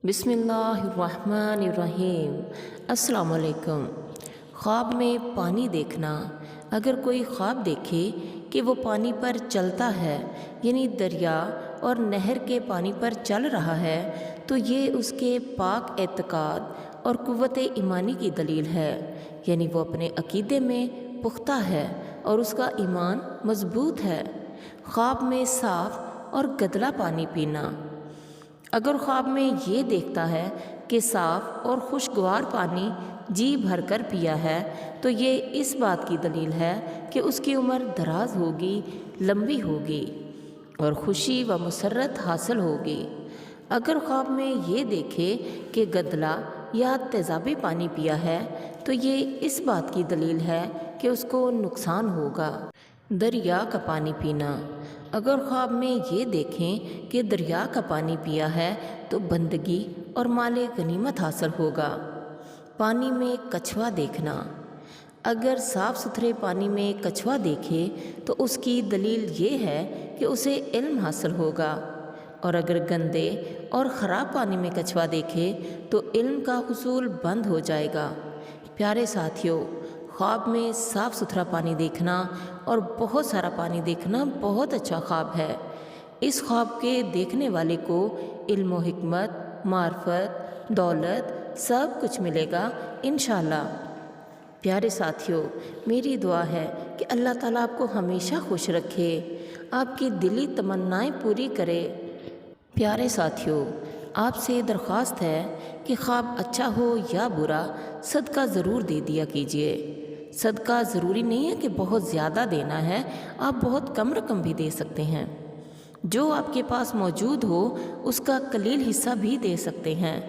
بسم اللہ الرحمن الرحیم۔ السلام علیکم۔ خواب میں پانی دیکھنا۔ اگر کوئی خواب دیکھے کہ وہ پانی پر چلتا ہے، یعنی دریا اور نہر کے پانی پر چل رہا ہے، تو یہ اس کے پاک اعتقاد اور قوت ایمانی کی دلیل ہے، یعنی وہ اپنے عقیدے میں پختہ ہے اور اس کا ایمان مضبوط ہے۔ خواب میں صاف اور گدلا پانی پینا۔ اگر خواب میں یہ دیکھتا ہے کہ صاف اور خوشگوار پانی جی بھر کر پیا ہے، تو یہ اس بات کی دلیل ہے کہ اس کی عمر دراز ہوگی، لمبی ہوگی اور خوشی و مسرت حاصل ہوگی۔ اگر خواب میں یہ دیکھے کہ گدلا یا تیزابی پانی پیا ہے، تو یہ اس بات کی دلیل ہے کہ اس کو نقصان ہوگا۔ دریا کا پانی پینا۔ اگر خواب میں یہ دیکھیں کہ دریا کا پانی پیا ہے تو بندگی اور مال غنیمت حاصل ہوگا۔ پانی میں کچھوا دیکھنا۔ اگر صاف ستھرے پانی میں کچھوا دیکھے تو اس کی دلیل یہ ہے کہ اسے علم حاصل ہوگا، اور اگر گندے اور خراب پانی میں کچھوا دیکھے تو علم کا حصول بند ہو جائے گا۔ پیارے ساتھیوں، خواب میں صاف ستھرا پانی دیکھنا اور بہت سارا پانی دیکھنا بہت اچھا خواب ہے۔ اس خواب کے دیکھنے والے کو علم و حکمت، معرفت، دولت سب کچھ ملے گا انشاءاللہ۔ پیارے ساتھیوں، میری دعا ہے کہ اللہ تعالیٰ آپ کو ہمیشہ خوش رکھے، آپ کی دلی تمنائیں پوری کرے۔ پیارے ساتھیوں، آپ سے درخواست ہے کہ خواب اچھا ہو یا برا، صدقہ ضرور دے دیا کیجیے۔ صدقہ ضروری نہیں ہے کہ بہت زیادہ دینا ہے، آپ بہت کم رقم بھی دے سکتے ہیں۔ جو آپ کے پاس موجود ہو اس کا قلیل حصہ بھی دے سکتے ہیں،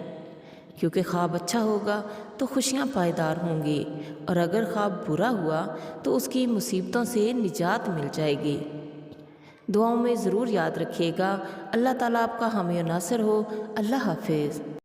کیونکہ خواب اچھا ہوگا تو خوشیاں پائیدار ہوں گی، اور اگر خواب برا ہوا تو اس کی مصیبتوں سے نجات مل جائے گی۔ دعاؤں میں ضرور یاد رکھیے گا۔ اللہ تعالیٰ آپ کا حامی و ناصر ہو۔ اللہ حافظ۔